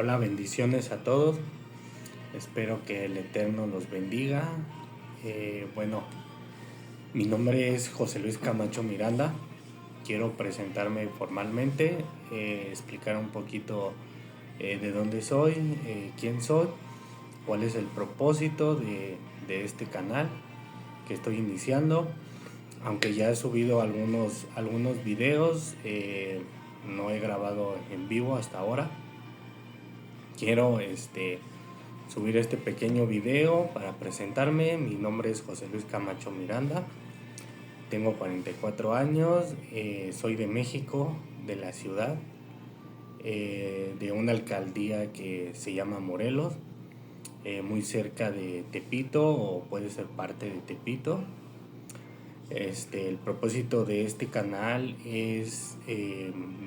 Hola, bendiciones a todos. Espero que el Eterno los bendiga. Bueno, mi nombre es José Luis Camacho Miranda. Quiero presentarme formalmente, explicar un poquito de dónde soy, quién soy, cuál es el propósito de este canal que estoy iniciando. Aunque ya he subido algunos videos, no he grabado en vivo hasta ahora. Quiero subir este pequeño video para presentarme. Mi nombre es José Luis Camacho Miranda, tengo 44 años, soy de México, de la ciudad, de una alcaldía que se llama Morelos, muy cerca de Tepito, o puede ser parte de Tepito. El propósito de este canal es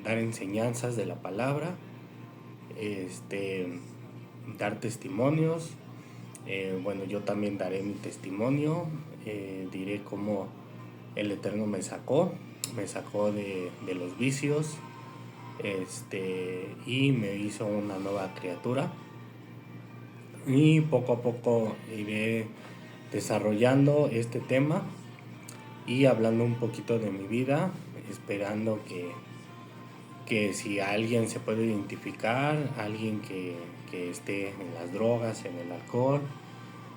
dar enseñanzas de la palabra, dar testimonios. Bueno, yo también daré mi testimonio, diré cómo el Eterno me sacó de los vicios, y me hizo una nueva criatura. Y poco a poco iré desarrollando este tema y hablando un poquito de mi vida, esperando que si alguien se puede identificar, alguien que esté en las drogas, en el alcohol,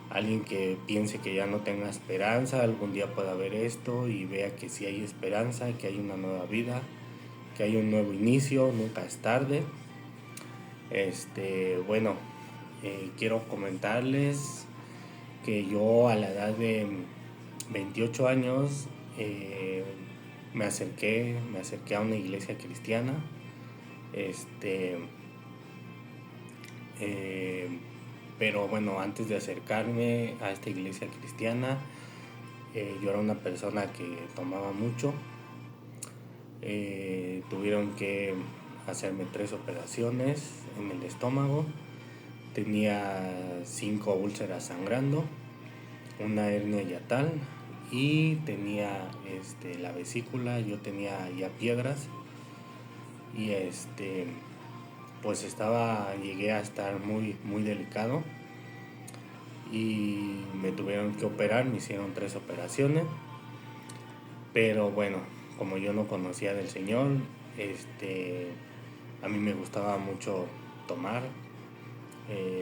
alguien que piense que ya no tenga esperanza, algún día pueda ver esto y vea que sí hay esperanza, que hay una nueva vida, que hay un nuevo inicio, nunca es tarde. Bueno, quiero comentarles que yo a la edad de 28 años me acerqué a una iglesia cristiana. Pero bueno, antes de acercarme a esta iglesia cristiana, yo era una persona que tomaba mucho. Tuvieron que hacerme 3 operaciones en el estómago. Tenía 5 úlceras sangrando, una hernia yatal y tenía la vesícula. Yo tenía ya piedras y pues llegué a estar muy delicado y me tuvieron que operar. Me hicieron 3 operaciones, pero bueno, como yo no conocía del Señor, a mí me gustaba mucho tomar,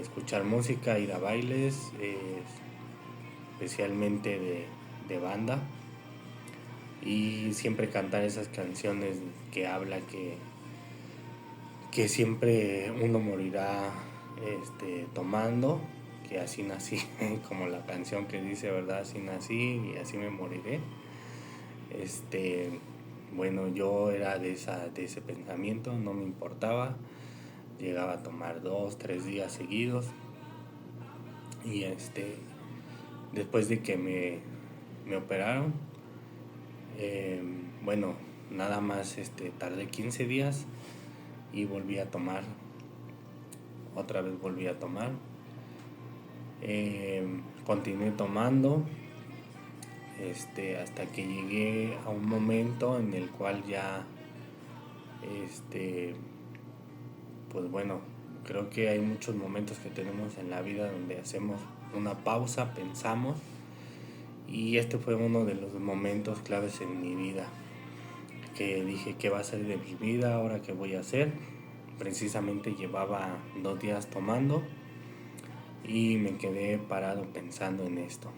escuchar música, ir a bailes, especialmente de banda, y siempre cantar esas canciones que habla que siempre uno morirá tomando, que así nací, como la canción que dice, ¿verdad? Así nací y así me moriré. Bueno, yo era de ese pensamiento, no me importaba. Llegaba a tomar 2, 3 días seguidos. Y después de que me operaron, bueno, nada más tardé 15 días y volví a tomar. Otra vez volví a tomar. Continué tomando hasta que llegué a un momento en el cual ya pues bueno, creo que hay muchos momentos que tenemos en la vida donde hacemos una pausa, pensamos, y este fue uno de los momentos claves en mi vida, que dije: ¿qué va a ser de mi vida ahora? ¿Qué voy a hacer? Precisamente llevaba 2 días tomando y me quedé parado pensando en esto.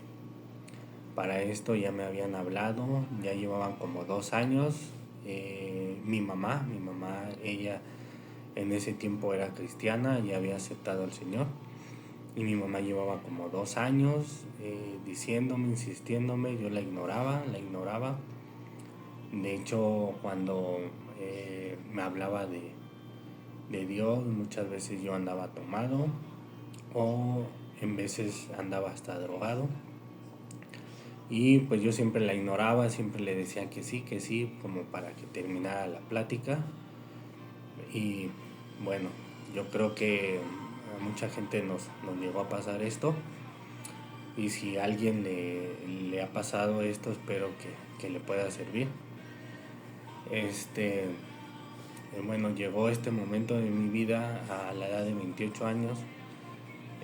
Para esto ya me habían hablado, ya llevaban como 2 años. Mi mamá, ella en ese tiempo era cristiana, ya había aceptado al Señor. Y mi mamá llevaba como 2 años diciéndome, insistiéndome. Yo la ignoraba. De hecho, cuando me hablaba de Dios, muchas veces yo andaba tomado, o en veces andaba hasta drogado. Y pues yo siempre la ignoraba, siempre le decía que sí, como para que terminara la plática. Y bueno, yo creo que a mucha gente nos llegó a pasar esto. Y si a alguien le ha pasado esto, espero que le pueda servir. bueno, llegó este momento de mi vida a la edad de 28 años,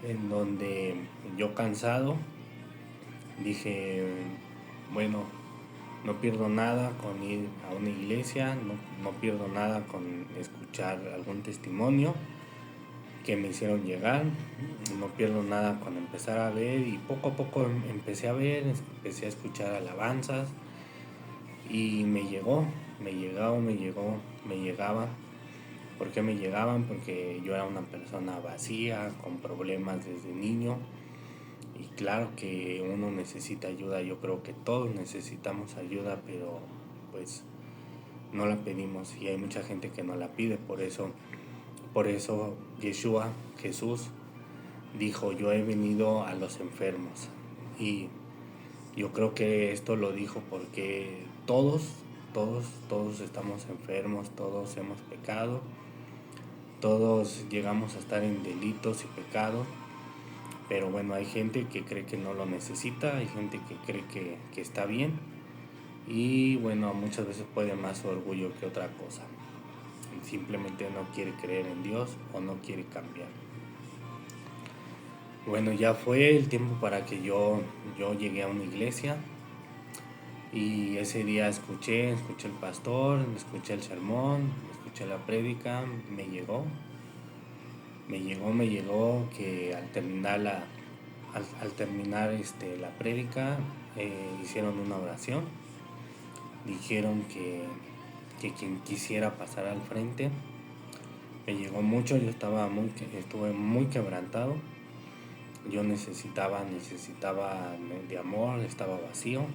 en donde yo cansado dije, bueno, no pierdo nada con ir a una iglesia, no pierdo nada con escuchar algún testimonio que me hicieron llegar, no pierdo nada con empezar a ver, y poco a poco empecé a ver, empecé a escuchar alabanzas y me llegaba. ¿Por qué me llegaban? Porque yo era una persona vacía, con problemas desde niño, y claro que uno necesita ayuda. Yo creo que todos necesitamos ayuda, pero pues no la pedimos, y hay mucha gente que no la pide. Por eso Yeshua, Jesús, dijo: yo he venido a los enfermos. Y yo creo que esto lo dijo porque todos estamos enfermos, todos hemos pecado, todos llegamos a estar en delitos y pecados. Pero bueno, hay gente que cree que no lo necesita, hay gente que cree que está bien, y bueno, muchas veces puede más su orgullo que otra cosa. Simplemente no quiere creer en Dios o no quiere cambiar. Bueno, ya fue el tiempo para que yo llegué a una iglesia, y ese día escuché el pastor, escuché el sermón, escuché la prédica. Me llegó que al terminar la prédica, hicieron una oración, dijeron que quien quisiera pasar al frente. Me llegó mucho, yo estuve muy quebrantado. Yo necesitaba de amor, estaba vacío.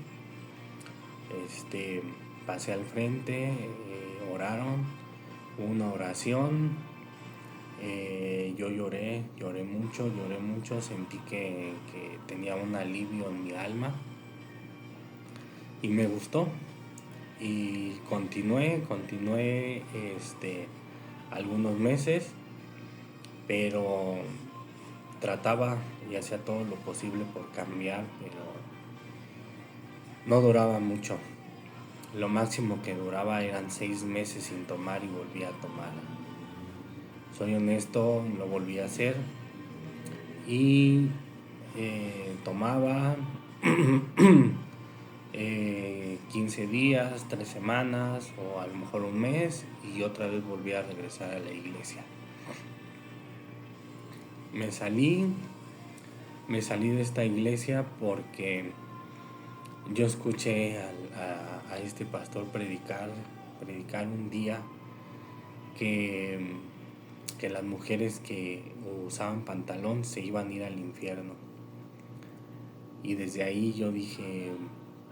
Pasé al frente, oraron, una oración. Yo lloré mucho, sentí que tenía un alivio en mi alma, y me gustó. Y continué algunos meses, pero trataba y hacía todo lo posible por cambiar, pero no duraba mucho. Lo máximo que duraba eran 6 meses sin tomar, y volví a tomar. Soy honesto, lo volví a hacer, y tomaba 15 días, 3 semanas, o a lo mejor un mes, y otra vez volví a regresar a la iglesia. Me salí de esta iglesia porque yo escuché a este pastor predicar un día que las mujeres que usaban pantalón se iban a ir al infierno. Y desde ahí yo dije,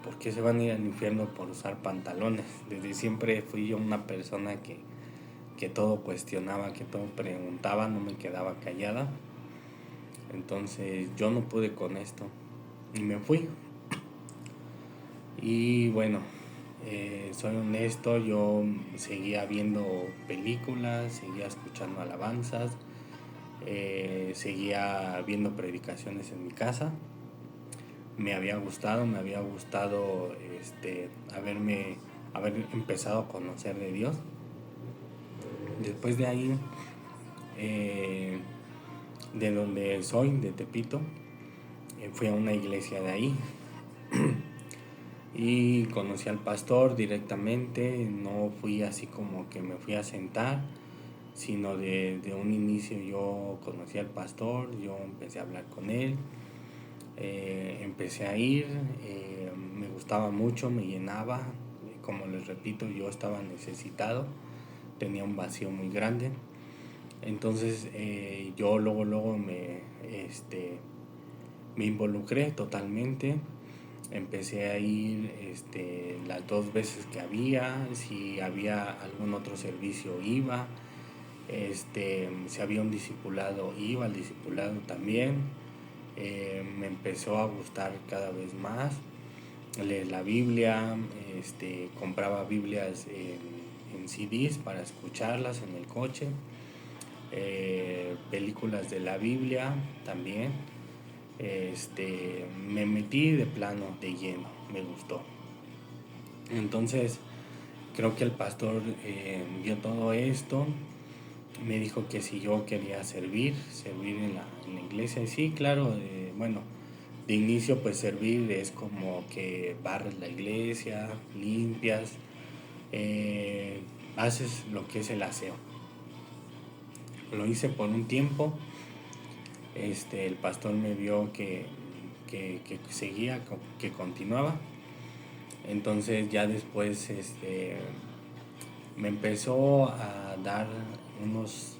¿por qué se van a ir al infierno por usar pantalones? Desde siempre fui yo una persona que todo cuestionaba, que todo preguntaba, no me quedaba callada. Entonces yo no pude con esto y me fui. Y bueno, soy honesto, yo seguía viendo películas, seguía escuchando alabanzas, seguía viendo predicaciones en mi casa. Me había gustado haber empezado a conocer de Dios. Después de ahí, de donde soy, de Tepito, fui a una iglesia de ahí y conocí al pastor directamente. No fui así como que me fui a sentar, sino de un inicio yo conocí al pastor, yo empecé a hablar con él, empecé a ir, me gustaba mucho, me llenaba. Como les repito, yo estaba necesitado, tenía un vacío muy grande. Entonces yo luego me involucré totalmente. Empecé a ir las 2 veces que había. Si había algún otro servicio, iba. Si había un discipulado, iba al discipulado también. Me empezó a gustar cada vez más leer la Biblia. Compraba Biblias en CDs para escucharlas en el coche. Películas de la Biblia también. Me metí de plano, de lleno, me gustó. Entonces, Creo que el pastor vio todo esto, me dijo que si yo quería servir en la iglesia. Y sí, claro, bueno, de inicio pues servir es como que barres la iglesia, limpias, eh, haces lo que es el aseo. Lo hice por un tiempo, el pastor me vio que seguía, que continuaba. Entonces ya después me empezó a dar unos,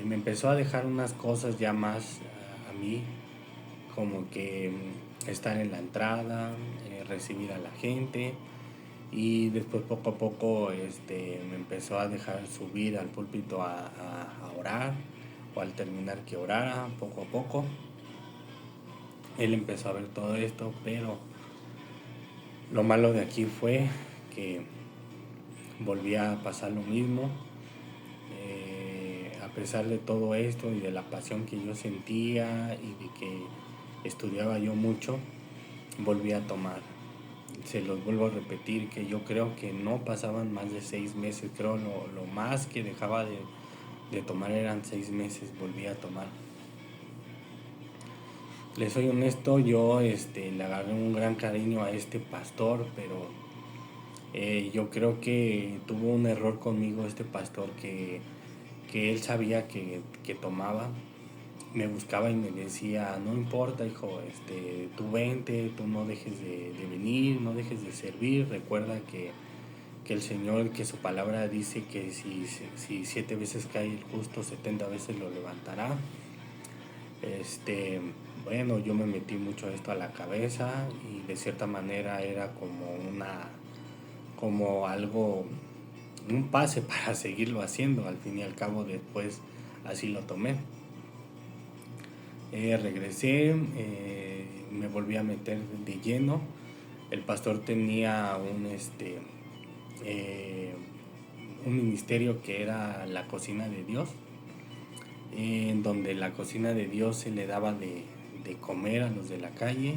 me empezó a dejar unas cosas ya más a mí, como que estar en la entrada, recibir a la gente. Y después poco a poco me empezó a dejar subir al púlpito a orar, o al terminar que orara poco a poco. Él empezó a ver todo esto, pero lo malo de aquí fue que volvía a pasar lo mismo. A pesar de todo esto y de la pasión que yo sentía y de que estudiaba yo mucho, volví a tomar. Se los vuelvo a repetir que yo creo que no pasaban más de 6 meses. Creo lo más que dejaba de tomar eran 6 meses. Volví a tomar. Les soy honesto, yo le agarré un gran cariño a este pastor, pero yo creo que tuvo un error conmigo este pastor, que él sabía que tomaba. Me buscaba y me decía, no importa, hijo, tú vente, tú no dejes de venir, no dejes de servir. Recuerda que el Señor, que su palabra dice que si 7 veces cae el justo, 70 veces lo levantará. Bueno, yo me metí mucho esto a la cabeza, y de cierta manera era como algo, un pase para seguirlo haciendo. Al fin y al cabo después así lo tomé. Regresé, me volví a meter de lleno. El pastor tenía un ministerio que era la cocina de Dios, en donde la cocina de Dios se le daba de comer a los de la calle.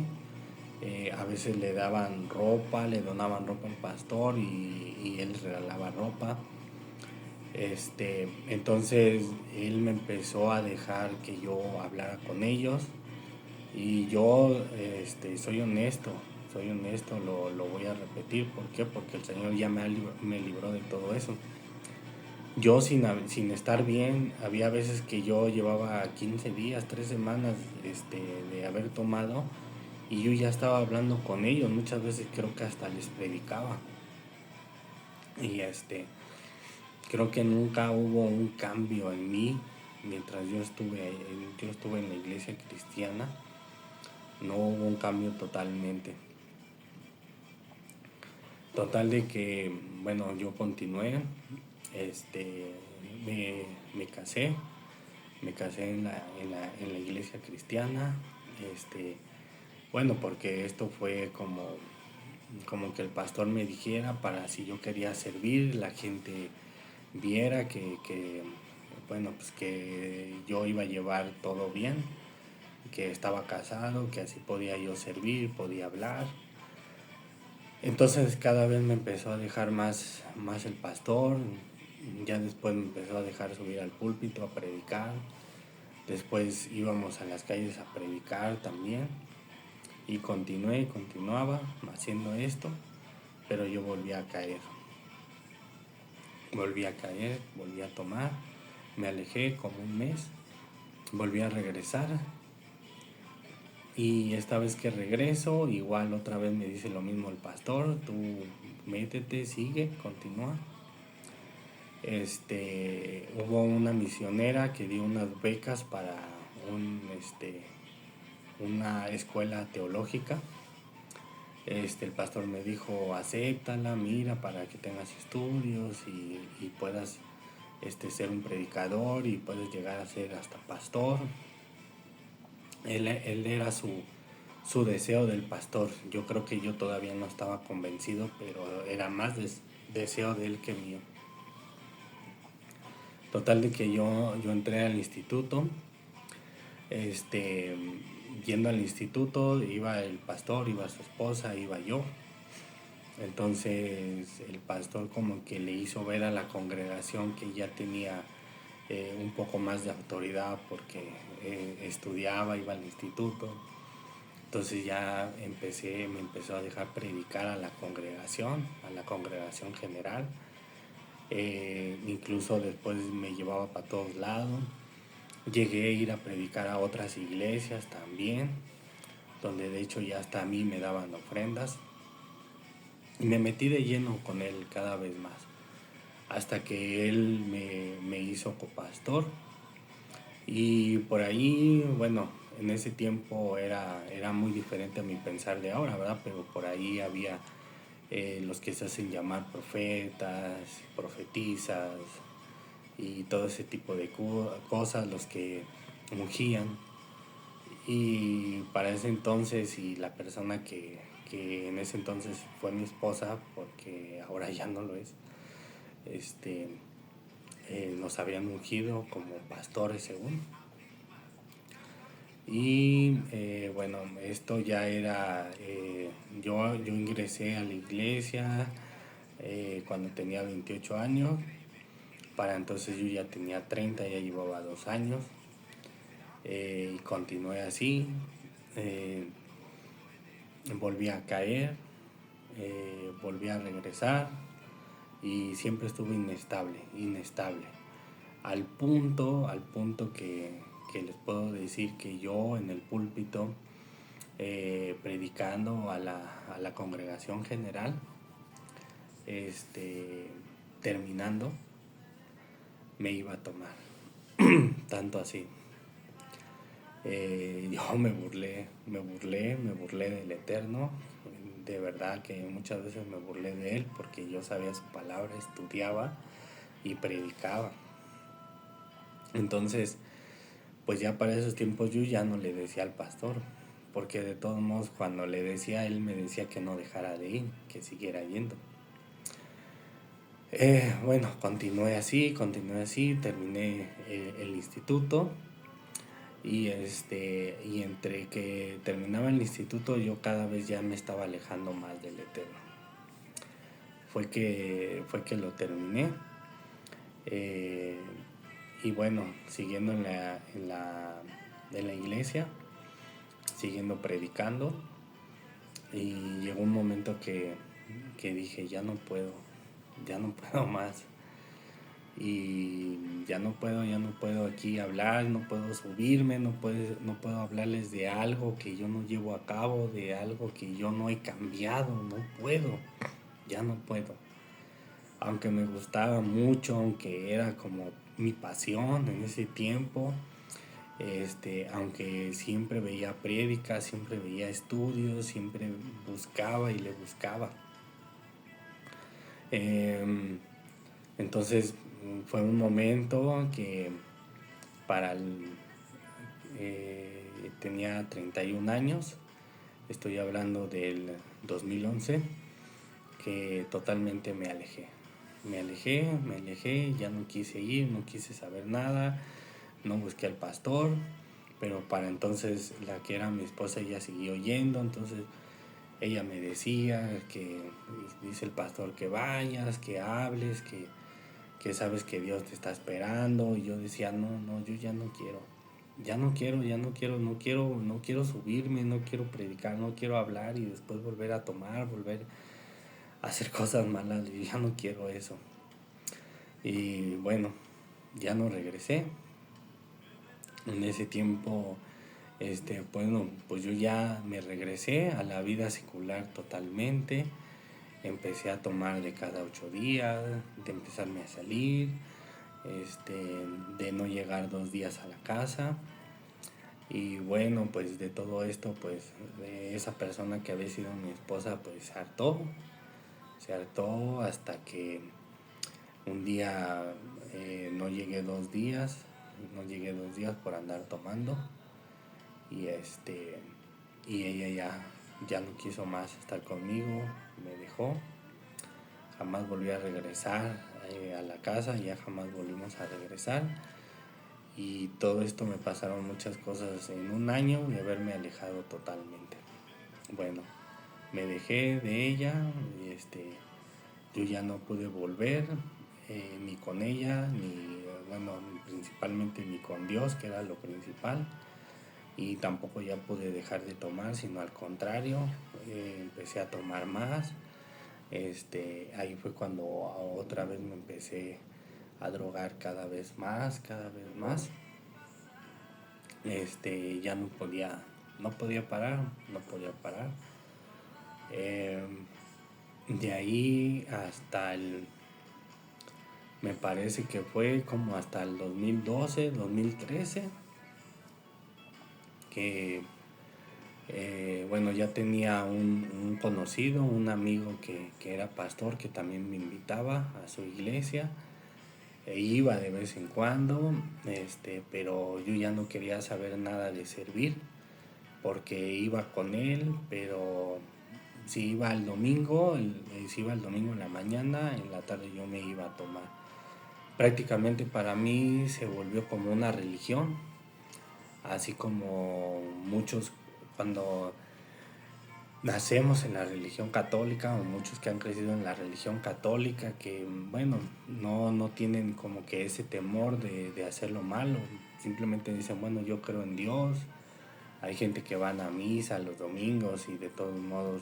A veces le daban ropa, le donaban ropa al pastor, y él regalaba ropa. Entonces él me empezó a dejar que yo hablara con ellos, y yo soy honesto, lo voy a repetir. ¿Por qué? Porque el Señor ya me libró de todo eso. Yo sin estar bien, había veces que yo llevaba 15 días, 3 semanas de haber tomado, y yo ya estaba hablando con ellos. Muchas veces creo que hasta les predicaba. Y creo que nunca hubo un cambio en mí mientras yo estuve en la iglesia cristiana. No hubo un cambio totalmente. Total de que, bueno, yo continué, me casé, en la iglesia cristiana. Bueno, porque esto fue como que el pastor me dijera, para si yo quería servir, la gente viera bueno, pues que yo iba a llevar todo bien, que estaba casado, que así podía yo servir, podía hablar. Entonces cada vez me empezó a dejar más el pastor. Ya después me empezó a dejar subir al púlpito a predicar. Después íbamos a las calles a predicar también. Y continuaba haciendo esto, pero yo volví a caer. Volví a tomar. Me alejé como un mes. Volví a regresar. Y esta vez que regreso, igual otra vez me dice lo mismo el pastor: tú métete, sigue, continúa. Hubo una misionera que dio unas becas para una escuela teológica. El pastor me dijo: acéptala, mira, para que tengas estudios y puedas ser un predicador, y puedes llegar a ser hasta pastor. Él era su deseo del pastor. Yo creo que yo todavía no estaba convencido, pero era más deseo de él que mío. Total de que yo entré al instituto. Yendo al instituto, iba el pastor, iba su esposa, iba yo. Entonces el pastor como que le hizo ver a la congregación que ya tenía un poco más de autoridad porque estudiaba, iba al instituto. Entonces ya me empezó a dejar predicar a la congregación general. Incluso después me llevaba para todos lados. Llegué a ir a predicar a otras iglesias también, donde de hecho ya hasta a mí me daban ofrendas. Y me metí de lleno con él cada vez más, hasta que él me hizo copastor. Y por ahí, bueno, en ese tiempo era muy diferente a mi pensar de ahora, ¿verdad? Pero por ahí había los que se hacen llamar profetas, profetizas y todo ese tipo de cosas, los que ungían. Y para ese entonces, y la persona que en ese entonces fue mi esposa, porque ahora ya no lo es, nos habían ungido como pastores según. Y bueno, esto ya era, yo ingresé a la iglesia cuando tenía 28 años, para entonces yo ya tenía 30, ya llevaba 2 años, y continué así, eh, volví a caer, volví a regresar y siempre estuve inestable, al punto que les puedo decir que yo en el púlpito, predicando a la congregación general, terminando, me iba a tomar, tanto así. Yo me burlé del Eterno, de verdad que muchas veces me burlé de él porque yo sabía su palabra, estudiaba y predicaba. Entonces, pues ya para esos tiempos yo ya no le decía al pastor, porque de todos modos cuando le decía, él me decía que no dejara de ir, que siguiera yendo. Bueno, continué así, terminé el instituto y y entre que terminaba el instituto yo cada vez ya me estaba alejando más del Eterno. Fue que lo terminé, eh, y bueno, siguiendo en la iglesia, siguiendo predicando, y llegó un momento que dije ya no puedo más, y ya no puedo aquí hablar, no puedo subirme, no puedo hablarles de algo que yo no llevo a cabo, de algo que yo no he cambiado, ya no puedo. Aunque me gustaba mucho, aunque era como mi pasión en ese tiempo, aunque siempre veía prédicas, siempre veía estudios, siempre buscaba y le buscaba. Entonces fue un momento que para el, tenía 31 años, estoy hablando del 2011, que totalmente me alejé, ya no quise ir, no quise saber nada, no busqué al pastor, pero para entonces la que era mi esposa ya siguió yendo, entonces ella me decía que dice el pastor que vayas, que hables, que sabes que Dios te está esperando, y yo decía, no, yo ya no quiero, no quiero subirme, no quiero predicar, no quiero hablar y después volver a tomar, volver a hacer cosas malas, y ya no quiero eso. Y bueno, ya no regresé. En ese tiempo, bueno, pues yo ya me regresé a la vida secular totalmente. Empecé a tomar de cada 8 días, de empezarme a salir, de no llegar 2 días a la casa. Y bueno, pues de todo esto, pues de esa persona que había sido mi esposa, pues se hartó hasta que un día no llegué 2 días por andar tomando, y y ella ya no quiso más estar conmigo, me dejó, jamás volví a regresar a la casa, ya jamás volvimos a regresar. Y todo esto me pasaron muchas cosas en un año de haberme alejado totalmente. Bueno, me dejé de ella, yo ya no pude volver, ni con ella, ni, bueno, principalmente ni con Dios, que era lo principal, y tampoco ya pude dejar de tomar, sino al contrario, empecé a tomar más. Ahí fue cuando otra vez me empecé a drogar cada vez más. Ya no podía parar, no podía parar. De ahí me parece que fue como hasta el 2012, 2013, que bueno, ya tenía un conocido, un amigo que era pastor, que también me invitaba a su iglesia. Iba de vez en cuando, pero yo ya no quería saber nada de servir, porque iba con él, pero si iba el domingo en la mañana, en la tarde yo me iba a tomar. Prácticamente para mí se volvió como una religión, así como muchos cuando nacemos en la religión católica, o muchos que han crecido en la religión católica, que bueno, no tienen como que ese temor de hacer lo malo, simplemente dicen, bueno, yo creo en Dios. Hay gente que van a misa los domingos y de todos modos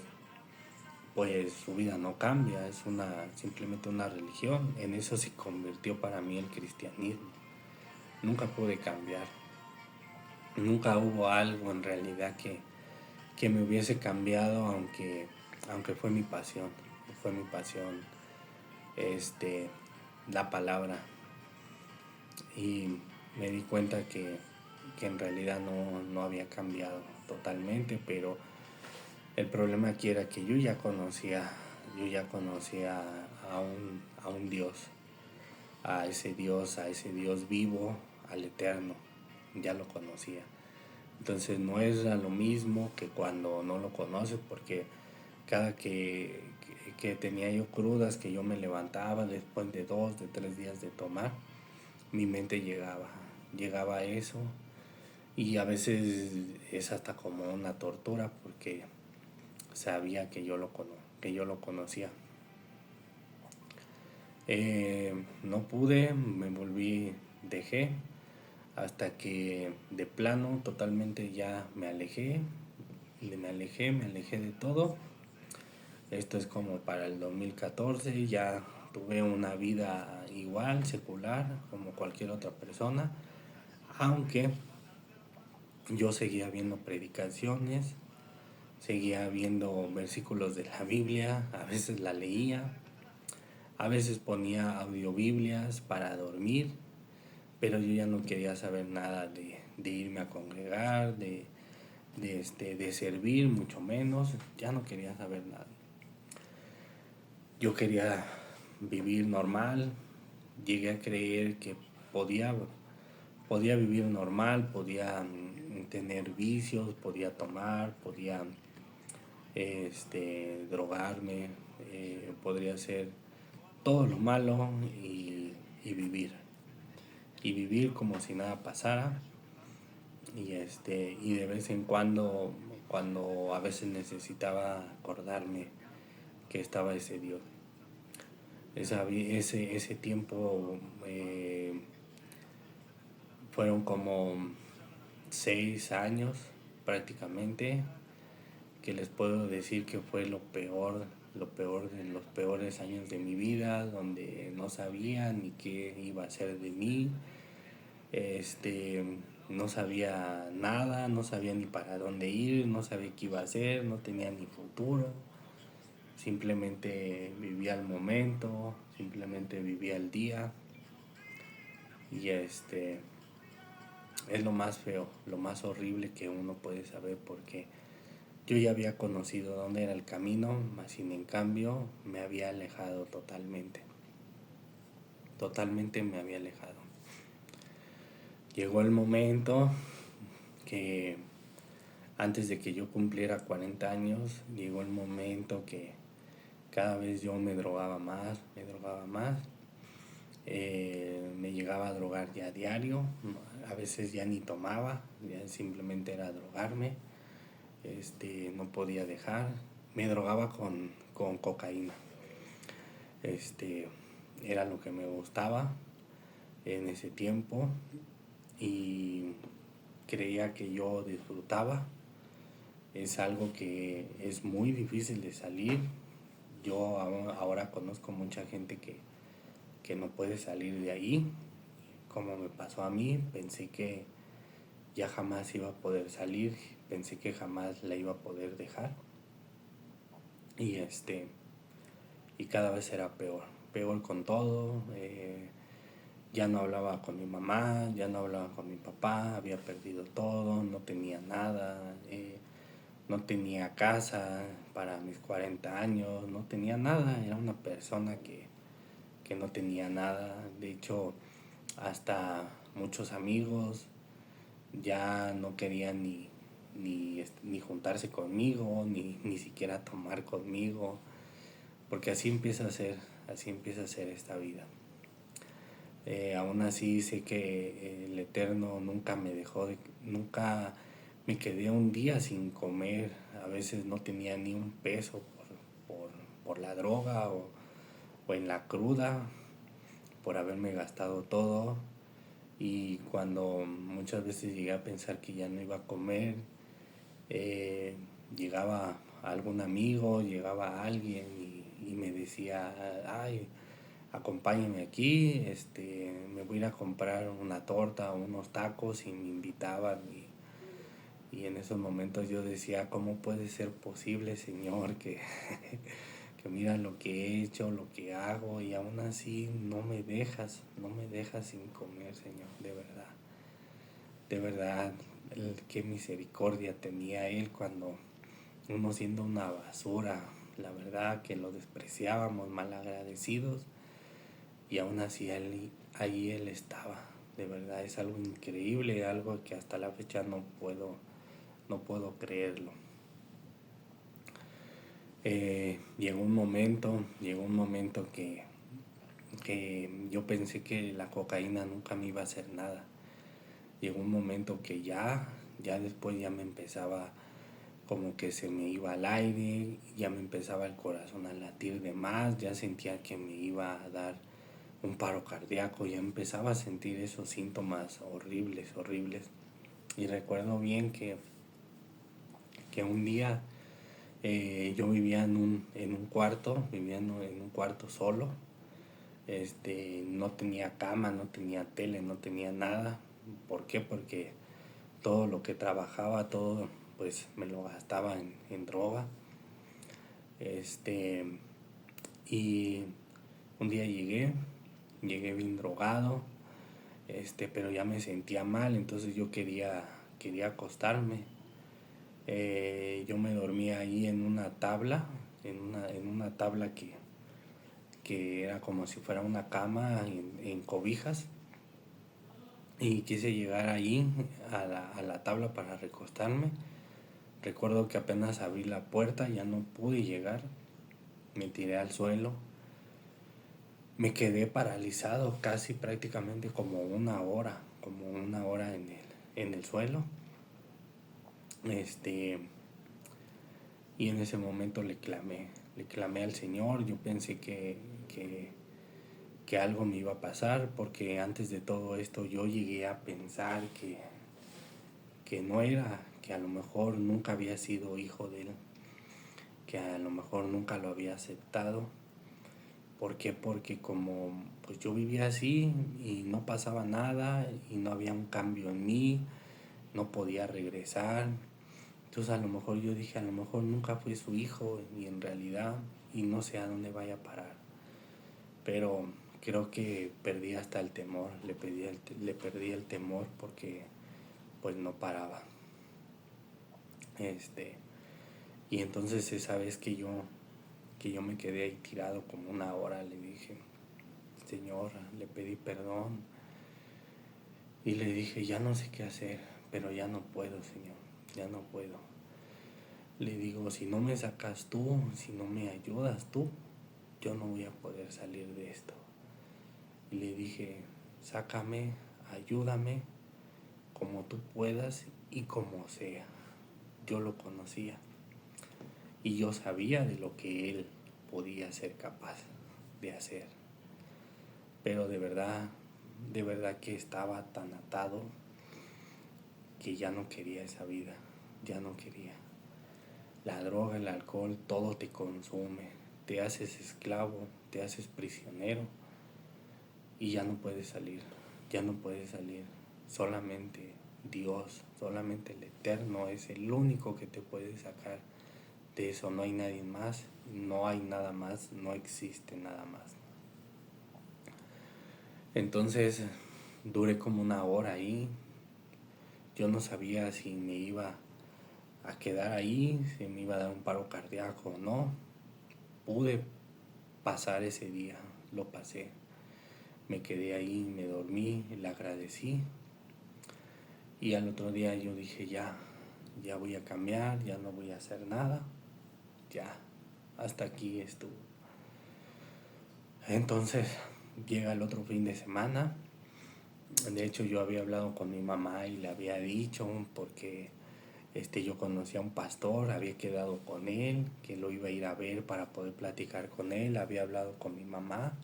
pues su vida no cambia, es simplemente una religión. En eso se convirtió para mí el cristianismo. Nunca pude cambiar, nunca hubo algo en realidad que me hubiese cambiado, aunque fue mi pasión, la palabra. Y me di cuenta que en realidad no había cambiado totalmente, pero el problema aquí era que yo ya conocía a un Dios, a ese Dios vivo, al eterno, ya lo conocía. Entonces no era lo mismo que cuando no lo conoces, porque cada que tenía yo crudas, que yo me levantaba después de 2, de 3 días de tomar, mi mente llegaba a eso, y a veces es hasta como una tortura, porque sabía que yo lo conocía. No pude, dejé, hasta que de plano totalmente ya me alejé de todo. Esto es como para el 2014, ya tuve una vida igual, secular, como cualquier otra persona, aunque yo seguía viendo predicaciones, seguía viendo versículos de la Biblia, a veces la leía, a veces ponía audiobiblias para dormir, pero yo ya no quería saber nada de irme a congregar, de servir, mucho menos, ya no quería saber nada. Yo quería vivir normal, llegué a creer que podía vivir normal, podía tener vicios, podía tomar, podía drogarme, podría hacer todo lo malo y vivir. Y vivir como si nada pasara. Y de vez en cuando a veces necesitaba acordarme que estaba ese Dios. Ese tiempo fueron como 6 años prácticamente, que les puedo decir que fue lo peor de los peores años de mi vida, donde no sabía ni qué iba a ser de mí, no sabía nada, no sabía ni para dónde ir, no sabía qué iba a hacer, no tenía ni futuro, simplemente vivía el momento, simplemente vivía el día, y es lo más feo, lo más horrible que uno puede saber, porque yo ya había conocido dónde era el camino, mas sin en cambio me había alejado totalmente. Totalmente me había alejado. Llegó el momento que antes de que yo cumpliera 40 años, llegó el momento que cada vez yo me drogaba más. Me llegaba a drogar ya a diario, a veces ya ni tomaba, ya simplemente era drogarme. No podía dejar. Me drogaba con cocaína. Era lo que me gustaba en ese tiempo y creía que yo disfrutaba. Es algo que es muy difícil de salir. Yo ahora conozco mucha gente que no puede salir de ahí, como me pasó a mí. Pensé que ya jamás iba a poder salir, pensé que jamás la iba a poder dejar. Y y cada vez era peor con todo. Ya no hablaba con mi mamá, ya no hablaba con mi papá, había perdido todo, no tenía nada, no tenía casa para mis 40 años, no tenía nada, era una persona que no tenía nada. De hecho, hasta muchos amigos ya no querían ni juntarse conmigo, ni siquiera tomar conmigo, porque así empieza a ser esta vida. Aún así sé que el Eterno nunca me dejó, nunca me quedé un día sin comer. A veces no tenía ni un peso por la droga o en la cruda, por haberme gastado todo. Y cuando muchas veces llegué a pensar que ya no iba a comer, llegaba algún amigo, llegaba alguien y me decía, ay, acompáñame aquí, me voy a ir a comprar una torta o unos tacos, y me invitaban. Y en esos momentos yo decía, ¿cómo puede ser posible, Señor, que mira lo que he hecho, lo que hago, y aún así no me dejas sin comer, Señor? De verdad, qué misericordia tenía Él cuando uno siendo una basura, la verdad que lo despreciábamos, malagradecidos, y aún así ahí Él estaba. De verdad es algo increíble, algo que hasta la fecha no puedo creerlo. Llegó un momento que yo pensé que la cocaína nunca me iba a hacer nada. Llegó un momento que ya después ya me empezaba, como que se me iba al aire, ya me empezaba el corazón a latir de más, ya sentía que me iba a dar un paro cardíaco, ya empezaba a sentir esos síntomas horribles. Y recuerdo bien que un día yo vivía en un cuarto, en un cuarto solo. No tenía cama, no tenía tele, no tenía nada. ¿Por qué? Porque todo lo que trabajaba, todo pues me lo gastaba en droga. Y un día llegué bien drogado, pero ya me sentía mal, entonces yo quería acostarme. Yo me dormía ahí en una tabla, en una tabla que era como si fuera una cama en cobijas. Y quise llegar ahí a la tabla para recostarme. Recuerdo que apenas abrí la puerta, ya no pude llegar. Me tiré al suelo. Me quedé paralizado casi prácticamente como una hora en el suelo. Y en ese momento le clamé al Señor. Yo pensé que algo me iba a pasar, porque antes de todo esto yo llegué a pensar que no era, que a lo mejor nunca había sido hijo de Él, que a lo mejor nunca lo había aceptado. ¿Por qué? Porque como pues yo vivía así y no pasaba nada y no había un cambio en mí, no podía regresar. Entonces a lo mejor yo dije, a lo mejor nunca fui su hijo y en realidad, y no sé a dónde vaya a parar. Pero creo que perdí hasta el temor, le perdí el temor porque pues no paraba. Y entonces esa vez que yo me quedé ahí tirado como una hora, le dije, Señor, le pedí perdón y le dije, ya no sé qué hacer, pero ya no puedo, Señor, ya no puedo. Le digo, si no me sacas tú, si no me ayudas tú, yo no voy a poder salir de esto. Y le dije, sácame, ayúdame, como tú puedas y como sea. Yo lo conocía y yo sabía de lo que él podía ser capaz de hacer. Pero de verdad que estaba tan atado que ya no quería esa vida, ya no quería. La droga, el alcohol, todo te consume, te haces esclavo, te haces prisionero y ya no puedes salir, ya no puedes salir. Solamente Dios, solamente el Eterno es el único que te puede sacar de eso. No hay nadie más, no hay nada más, no existe nada más. Entonces duré como una hora ahí. Yo no sabía si me iba a quedar ahí, si me iba a dar un paro cardíaco o no. Pude pasar ese día, lo pasé. Me quedé ahí, me dormí, le agradecí. Y al otro día yo dije, ya voy a cambiar, ya no voy a hacer nada. Ya, hasta aquí estuvo. Entonces llega el otro fin de semana. De hecho yo había hablado con mi mamá y le había dicho, porque yo conocía a un pastor, había quedado con él, que lo iba a ir a ver para poder platicar con él. Había hablado con mi mamá,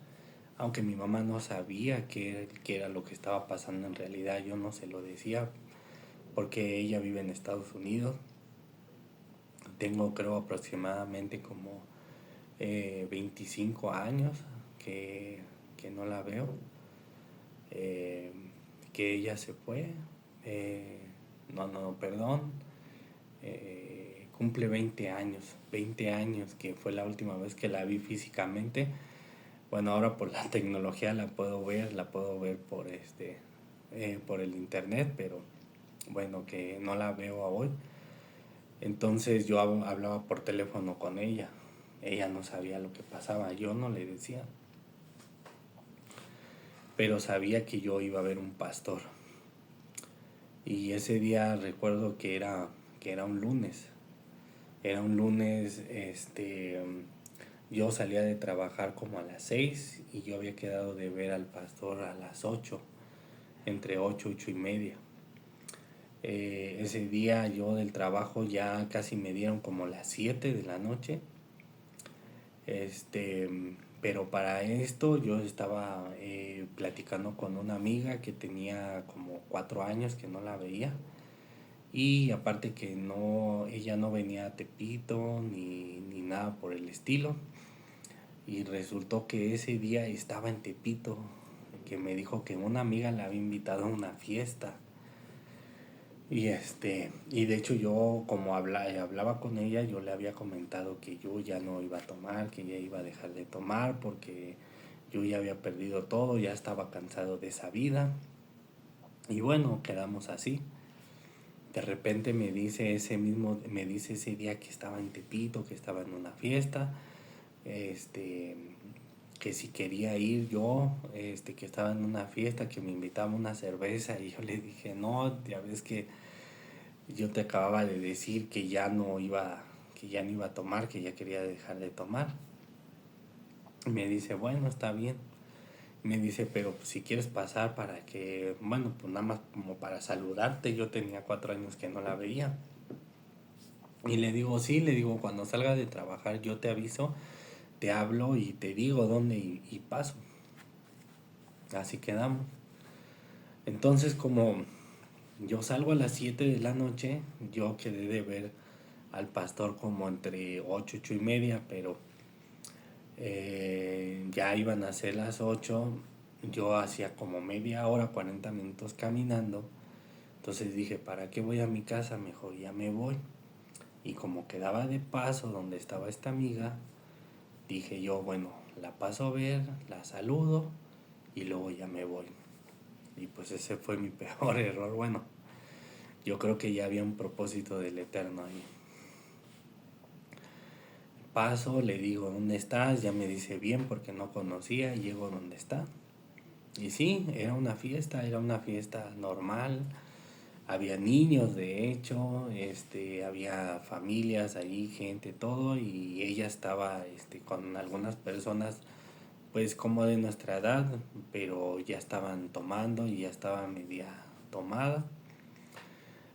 aunque mi mamá no sabía qué era lo que estaba pasando en realidad. Yo no se lo decía porque ella vive en Estados Unidos. Tengo, creo, aproximadamente como 25 años que no la veo, que ella se fue. Perdón. Cumple 20 años que fue la última vez que la vi físicamente. Bueno, ahora por la tecnología la puedo ver por el internet, pero bueno, que no la veo hoy. Entonces yo hablaba por teléfono con ella. Ella no sabía lo que pasaba, yo no le decía. Pero sabía que yo iba a ver un pastor. Y ese día recuerdo que era un lunes. Era un lunes, yo salía de trabajar como a las 6 y yo había quedado de ver al pastor a las 8, entre 8 y 8 y media. Ese día yo del trabajo ya casi me dieron como las 7 de la noche. Pero para esto yo estaba platicando con una amiga que tenía como 4 años que no la veía. Y aparte que ella no venía a Tepito ni nada por el estilo. Y resultó que ese día estaba en Tepito, que me dijo que una amiga la había invitado a una fiesta. Y de hecho yo como hablaba con ella, yo le había comentado que yo ya no iba a tomar, que ya iba a dejar de tomar porque yo ya había perdido todo, ya estaba cansado de esa vida. Y bueno, quedamos así. De repente me dice ese día que estaba en Tepito, que estaba en una fiesta, que si quería ir yo, que estaba en una fiesta, que me invitaba a una cerveza. Y yo le dije, no, ya ves que yo te acababa de decir que ya no iba a tomar, que ya quería dejar de tomar. Y me dice, bueno, está bien. Me dice, pero pues, si quieres pasar para que, bueno, pues nada más como para saludarte. Yo tenía 4 años que no la veía. Y le digo, sí, cuando salga de trabajar yo te aviso, te hablo y te digo dónde y paso. Así quedamos. Entonces, como yo salgo a las 7 de la noche, yo quedé de ver al pastor como entre 8 y 8 y media, pero ya iban a ser las 8. Yo hacía como media hora, 40 minutos caminando. Entonces dije, ¿para qué voy a mi casa? Mejor ya me voy. Y como quedaba de paso donde estaba esta amiga, dije yo, bueno, la paso a ver, la saludo y luego ya me voy. Y pues ese fue mi peor error. Bueno, yo creo que ya había un propósito del Eterno ahí. Paso, le digo, ¿dónde estás? Ya me dice bien porque no conocía, llego donde está. Y sí, era una fiesta normal. Había niños, de hecho, había familias allí, gente, todo, y ella estaba con algunas personas, pues como de nuestra edad, pero ya estaban tomando y ya estaba media tomada.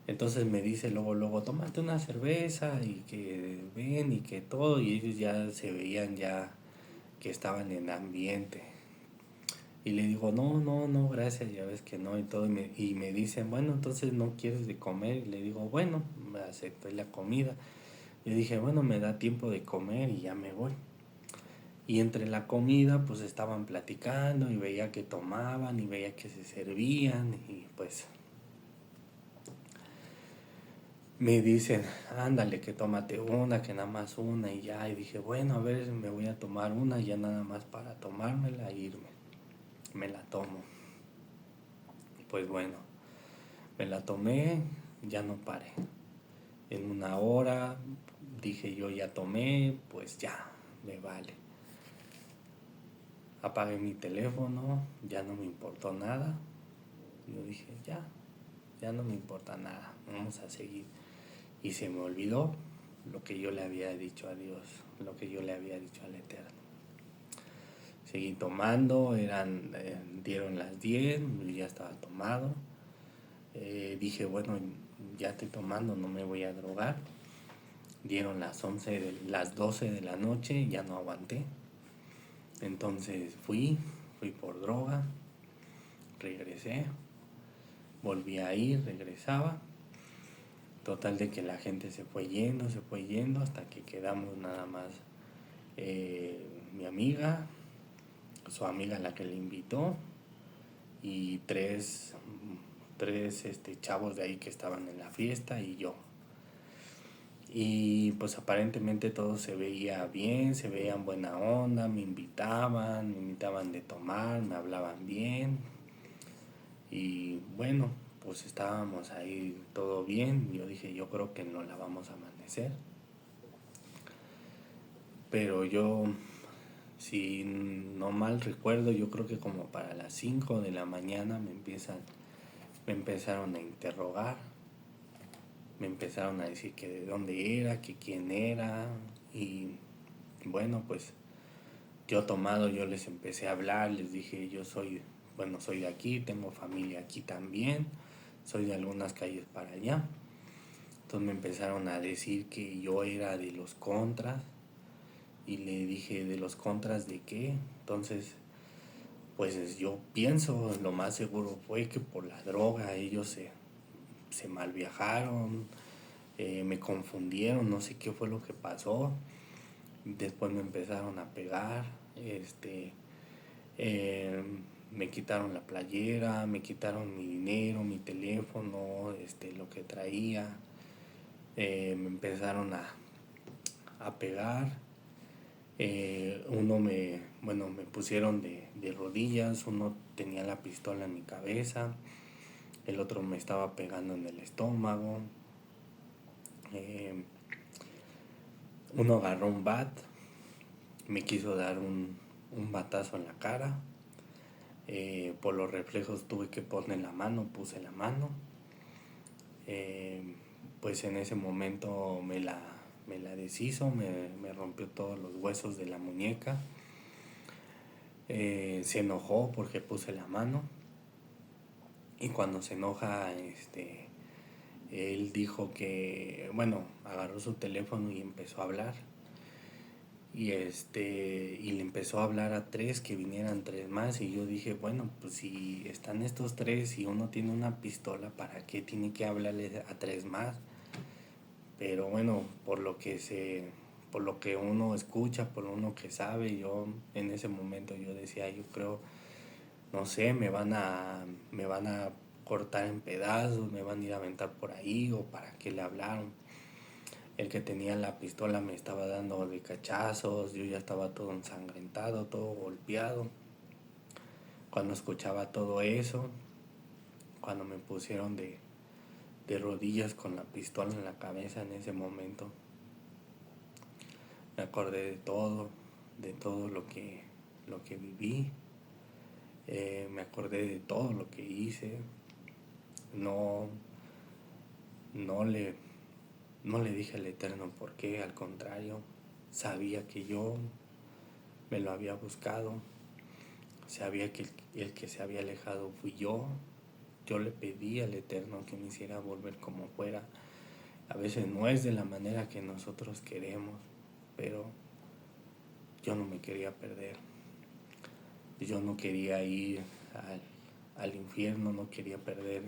Entonces me dice luego, tómate una cerveza y que ven y que todo, y ellos ya se veían ya que estaban en ambiente. Y le digo, no, gracias, ya ves que no y todo. Y me dicen, bueno, entonces no quieres de comer. Y le digo, bueno, me acepté la comida. Y dije, bueno, me da tiempo de comer y ya me voy. Y entre la comida, pues estaban platicando y veía que tomaban y veía que se servían. Y pues me dicen, ándale, que tómate una, que nada más una y ya. Y dije, bueno, a ver, me voy a tomar una ya nada más para tomármela e irme. Me la tomo. Pues bueno, me la tomé, ya no paré. En una hora dije yo ya tomé, pues ya, me vale. Apagué mi teléfono, ya no me importó nada. Yo dije, ya no me importa nada, vamos a seguir. Y se me olvidó lo que yo le había dicho a Dios, lo que yo le había dicho al Eterno. Seguí tomando, dieron las 10, yo ya estaba tomado. Dije, bueno, ya estoy tomando, no me voy a drogar. Dieron las 12 de la noche, ya no aguanté. Entonces fui por droga, regresé, volví a ir, regresaba. Total de que la gente se fue yendo hasta que quedamos nada más mi amiga, su amiga la que le invitó y tres chavos de ahí que estaban en la fiesta y yo. Y pues aparentemente todo se veía bien, se veían buena onda, me invitaban de tomar, me hablaban bien. Y bueno, pues estábamos ahí todo bien. Yo dije, yo creo que no la vamos a amanecer. Pero yo, si no mal recuerdo, yo creo que como para las 5 de la mañana me empezaron a interrogar. Me empezaron a decir que de dónde era, que quién era. Y bueno, pues yo tomado, yo les empecé a hablar, les dije, soy de aquí, tengo familia aquí también, soy de algunas calles para allá. Entonces me empezaron a decir que yo era de los contras y le dije, ¿de los contras de qué? Entonces, pues yo pienso, lo más seguro fue que por la droga ellos se mal viajaron, me confundieron, no sé qué fue lo que pasó. Después me empezaron a pegar, eh, me quitaron la playera, me quitaron mi dinero, mi teléfono, lo que traía. Me empezaron a pegar. Me pusieron de rodillas, uno tenía la pistola en mi cabeza, el otro me estaba pegando en el estómago. Uno agarró un bat, me quiso dar un batazo en la cara. Por los reflejos tuve que poner la mano, puse la mano. Pues en ese momento me la deshizo, me rompió todos los huesos de la muñeca. Se enojó porque puse la mano. Y cuando se enoja, él dijo que, bueno, agarró su teléfono y empezó a hablar. Y le empezó a hablar a tres, que vinieran tres más. Y yo dije, bueno, pues si están estos tres y uno tiene una pistola, ¿para qué tiene que hablarle a tres más? Pero bueno, por lo que uno escucha, por uno que sabe, yo en ese momento yo decía, yo creo, no sé, me van a cortar en pedazos, me van a ir a aventar por ahí, o para qué le hablaron. El que tenía la pistola me estaba dando de cachazos, yo ya estaba todo ensangrentado, todo golpeado. Cuando escuchaba todo eso, cuando me pusieron de rodillas con la pistola en la cabeza en ese momento, me acordé de todo lo que viví, me acordé de todo lo que hice. No, no le, no le dije al Eterno por qué, al contrario, sabía que yo me lo había buscado, sabía que el que se había alejado fui yo, yo le pedí al Eterno que me hiciera volver como fuera. A veces no es de la manera que nosotros queremos, pero yo no me quería perder. Yo no quería ir al infierno, no quería perder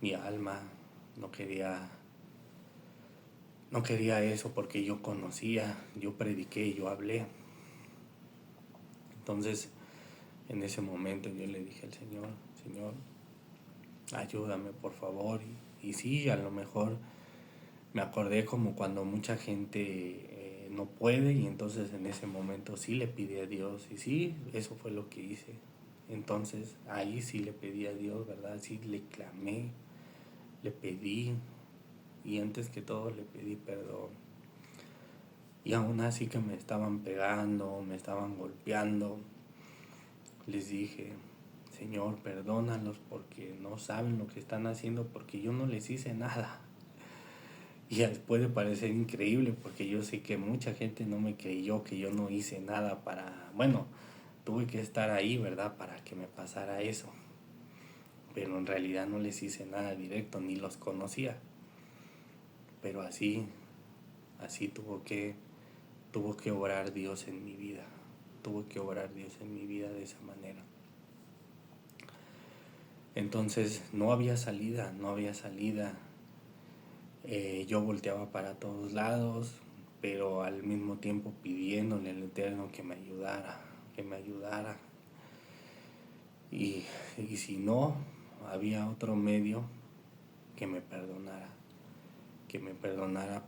mi alma, no quería, no quería eso porque yo conocía, yo prediqué, yo hablé. Entonces, en ese momento yo le dije al Señor, Señor, ayúdame por favor. Y sí, a lo mejor me acordé como cuando mucha gente no puede, y entonces en ese momento sí le pide a Dios, y sí, eso fue lo que hice. Entonces ahí sí le pedí a Dios, ¿verdad? Sí le clamé, le pedí, y antes que todo le pedí perdón. Y aún así que me estaban pegando, me estaban golpeando, les dije, Señor, perdónalos porque no saben lo que están haciendo, porque yo no les hice nada. Y puede parecer increíble porque yo sé que mucha gente no me creyó, que yo no hice nada para, bueno, tuve que estar ahí, ¿verdad? Para que me pasara eso. Pero en realidad no les hice nada directo, ni los conocía. Pero así tuvo que obrar Dios en mi vida. Tuvo que obrar Dios en mi vida de esa manera. Entonces no había salida, no había salida. Yo volteaba para todos lados, pero al mismo tiempo pidiéndole al Eterno que me ayudara, que me ayudara. Y si no, había otro medio que me perdonara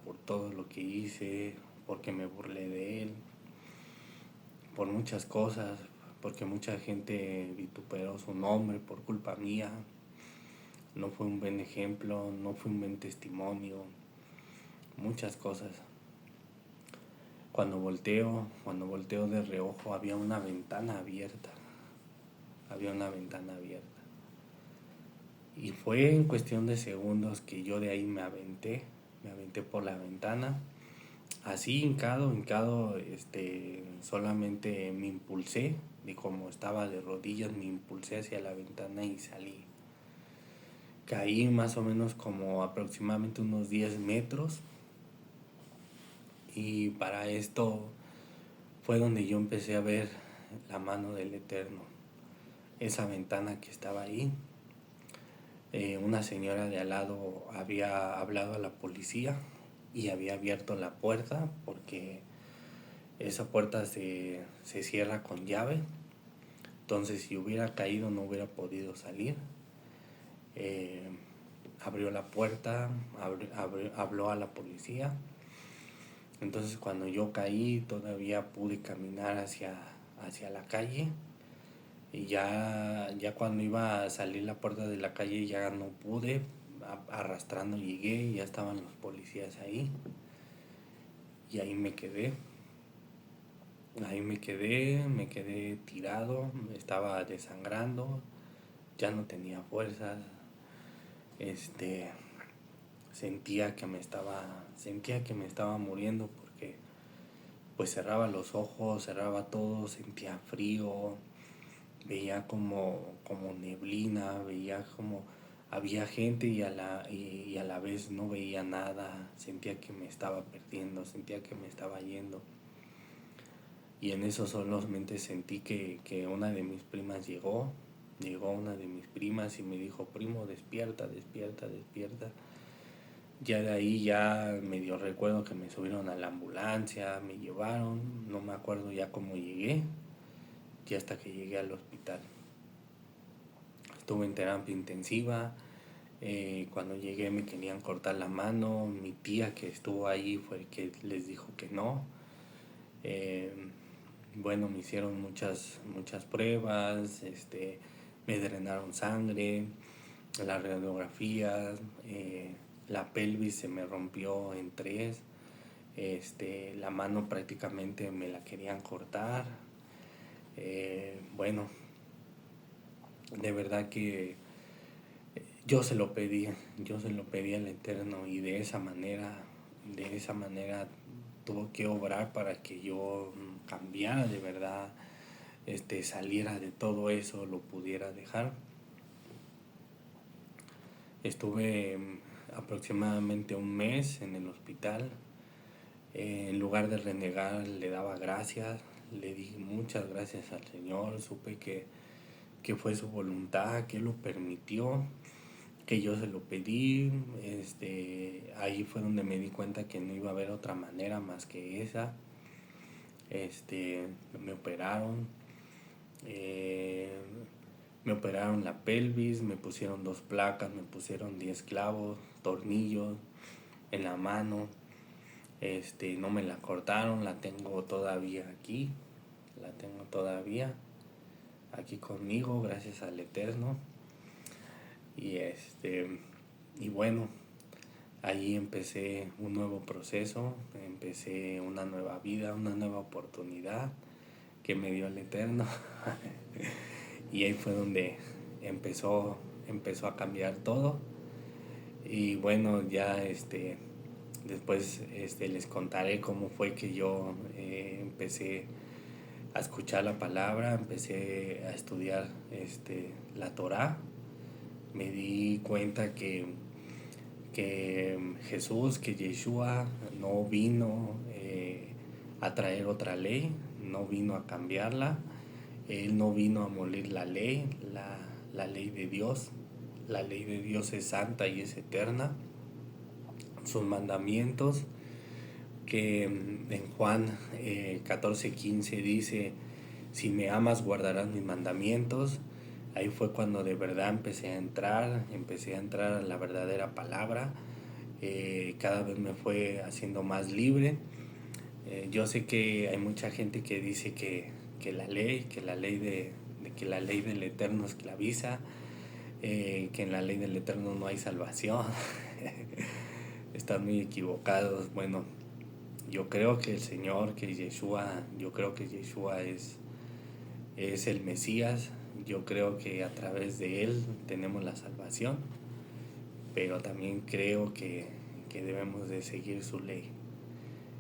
por todo lo que hice, porque me burlé de Él, por muchas cosas, porque mucha gente vituperó su nombre por culpa mía. No fue un buen ejemplo, no fue un buen testimonio, muchas cosas. Cuando volteo de reojo, había una ventana abierta. Y fue en cuestión de segundos que yo de ahí me aventé por la ventana. Así hincado, solamente me impulsé, y como estaba de rodillas, me impulsé hacia la ventana y salí. Caí más o menos como aproximadamente unos 10 metros. Y para esto fue donde yo empecé a ver la mano del Eterno. Esa ventana que estaba ahí. Una señora de al lado había hablado a la policía y había abierto la puerta porque esa puerta se cierra con llave. Entonces si hubiera caído no hubiera podido salir. Abrió la puerta, habló a la policía. Entonces cuando yo caí todavía pude caminar hacia la calle. Y ya cuando iba a salir la puerta de la calle ya no pude, arrastrando llegué y ya estaban los policías ahí. Y ahí me quedé tirado, me estaba desangrando, ya no tenía fuerzas. Sentía que me estaba muriendo porque pues cerraba los ojos, cerraba todo, sentía frío, veía como neblina, veía como había gente y a la vez no veía nada, sentía que me estaba perdiendo, sentía que me estaba yendo. Y en eso solamente sentí que una de mis primas llegó una de mis primas y me dijo, primo, despierta. Ya de ahí ya medio recuerdo que me subieron a la ambulancia, me llevaron, no me acuerdo ya cómo llegué, y hasta que llegué al hospital. Estuve en terapia intensiva. Cuando llegué me querían cortar la mano. Mi tía que estuvo ahí fue el que les dijo que no. Bueno, me hicieron muchas pruebas, me drenaron sangre, las radiografías, la pelvis se me rompió en 3, la mano prácticamente me la querían cortar. Bueno, de verdad que yo se lo pedí al Eterno, y de esa manera tuvo que obrar para que yo cambiara de verdad, saliera de todo eso, lo pudiera dejar. Estuve aproximadamente un mes en el hospital. En lugar de renegar, le daba gracias, le di muchas gracias al Señor, supe que fue su voluntad, que Él lo permitió, que yo se lo pedí. Ahí fue donde me di cuenta que no iba a haber otra manera más que esa. Me operaron, eh, me operaron la pelvis, me pusieron 2 placas, me pusieron 10 clavos, tornillos en la mano. No me la cortaron, la tengo todavía aquí, la tengo todavía aquí conmigo, gracias al Eterno. Y bueno, ahí empecé un nuevo proceso, empecé una nueva vida, una nueva oportunidad que me dio el Eterno. Y ahí fue donde empezó a cambiar todo. Y bueno, ya después les contaré cómo fue que yo empecé a escuchar la palabra, empecé a estudiar la Torá. Me di cuenta que Jesús, que Yeshua no vino a traer otra ley, no vino a cambiarla. Él no vino a moler la ley, la ley de Dios. La ley de Dios es santa y es eterna. Sus mandamientos, que en Juan 14:15 dice: si me amas guardarás mis mandamientos. Ahí fue cuando de verdad empecé a entrar a la verdadera palabra. Cada vez me fue haciendo más libre. Yo sé que hay mucha gente que dice que la ley del Eterno esclaviza, que en la ley del Eterno no hay salvación. Están muy equivocados. Bueno, yo creo que el Señor, yo creo que Yeshua es el Mesías. Yo creo que a través de Él tenemos la salvación, pero también creo que debemos de seguir su ley.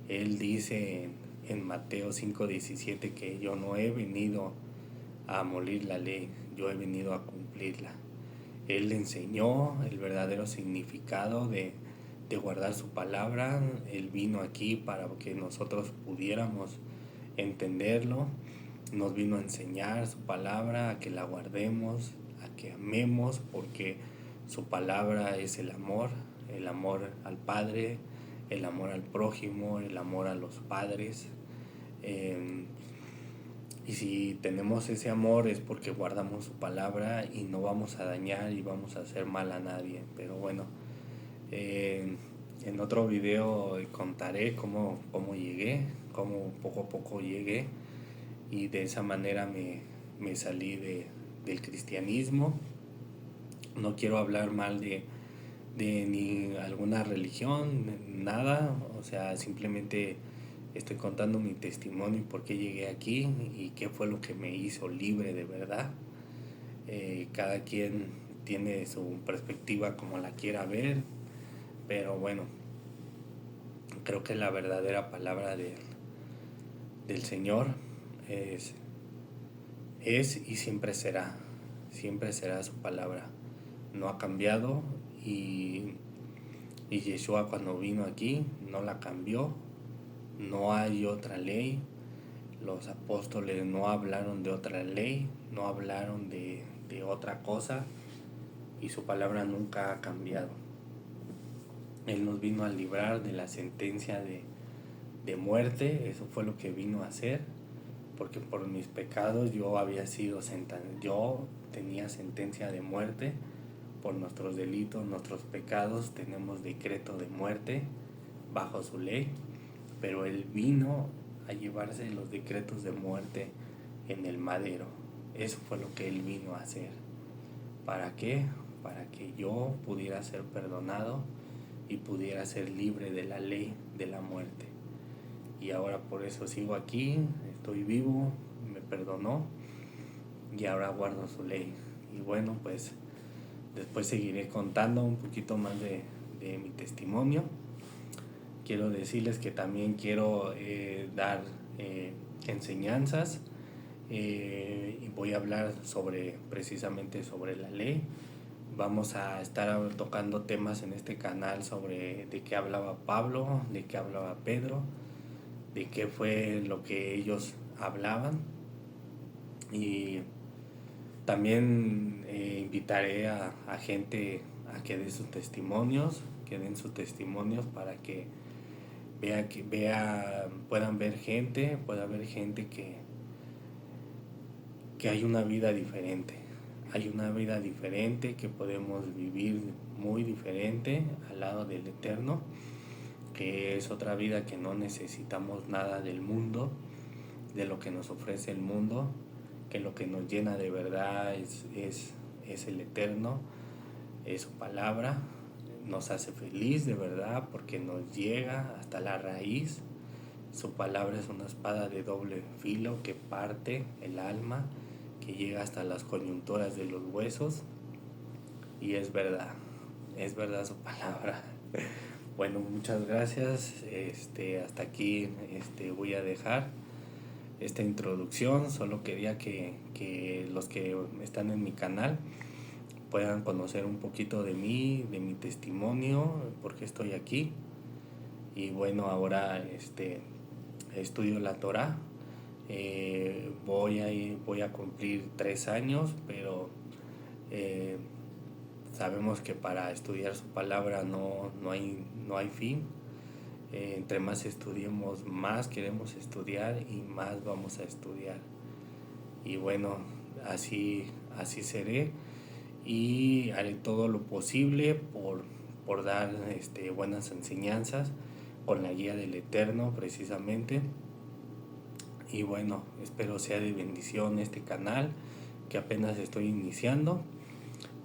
Él dice en Mateo 5:17 que yo no he venido a abolir la ley, yo he venido a cumplirla. Él enseñó el verdadero significado de guardar su palabra. Él vino aquí para que nosotros pudiéramos entenderlo. Nos vino a enseñar su palabra, a que la guardemos, a que amemos, porque su palabra es el amor al Padre, el amor al prójimo, el amor a los padres. Y si tenemos ese amor es porque guardamos su palabra y no vamos a dañar y vamos a hacer mal a nadie. Pero bueno, en otro video contaré cómo llegué, cómo poco a poco llegué, y de esa manera me salí del cristianismo. No quiero hablar mal de ni alguna religión, nada. O sea, simplemente estoy contando mi testimonio y por qué llegué aquí y qué fue lo que me hizo libre de verdad. Cada quien tiene su perspectiva como la quiera ver, pero bueno, creo que la verdadera palabra del Señor es y siempre será su palabra. No ha cambiado, y Yeshua cuando vino aquí no la cambió. No hay otra ley. Los apóstoles no hablaron de otra ley, no hablaron de otra cosa, y su palabra nunca ha cambiado. Él nos vino a librar de la sentencia de muerte. Eso fue lo que vino a hacer, porque por mis pecados yo tenía sentencia de muerte. Por nuestros delitos, nuestros pecados, tenemos decreto de muerte bajo su ley, pero Él vino a llevarse los decretos de muerte en el madero. Eso fue lo que Él vino a hacer. ¿Para qué? Para que yo pudiera ser perdonado y pudiera ser libre de la ley de la muerte. Y ahora por eso sigo aquí, estoy vivo, me perdonó y ahora guardo su ley. Y bueno, pues después seguiré contando un poquito más de mi testimonio. Quiero decirles que también quiero dar enseñanzas, y voy a hablar precisamente sobre la ley. Vamos a estar tocando temas en este canal sobre de qué hablaba Pablo, de qué hablaba Pedro, de qué fue lo que ellos hablaban. Y también invitaré a gente a que dé sus testimonios, que den sus testimonios para que puedan ver gente, pueda haber gente que hay una vida diferente. Hay una vida diferente que podemos vivir muy diferente al lado del Eterno, que es otra vida que no necesitamos nada del mundo, de lo que nos ofrece el mundo, que lo que nos llena de verdad es el Eterno, es su palabra, nos hace feliz de verdad porque nos llega hasta la raíz. Su palabra es una espada de doble filo que parte el alma, que llega hasta las coyunturas de los huesos, y es verdad su palabra. Bueno, muchas gracias. Hasta aquí voy a dejar esta introducción. Solo quería que los que están en mi canal puedan conocer un poquito de mí, de mi testimonio, por qué estoy aquí. Y bueno, ahora estudio la Torah. Voy a cumplir 3 años, pero sabemos que para estudiar su palabra no hay fin. Entre más estudiemos, más queremos estudiar y más vamos a estudiar. Y bueno, así seré, y haré todo lo posible por dar buenas enseñanzas con la guía del Eterno precisamente. Y bueno, espero sea de bendición este canal que apenas estoy iniciando,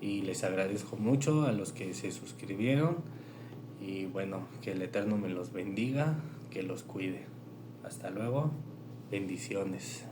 y les agradezco mucho a los que se suscribieron. Y bueno, que el Eterno me los bendiga, que los cuide. Hasta luego, bendiciones.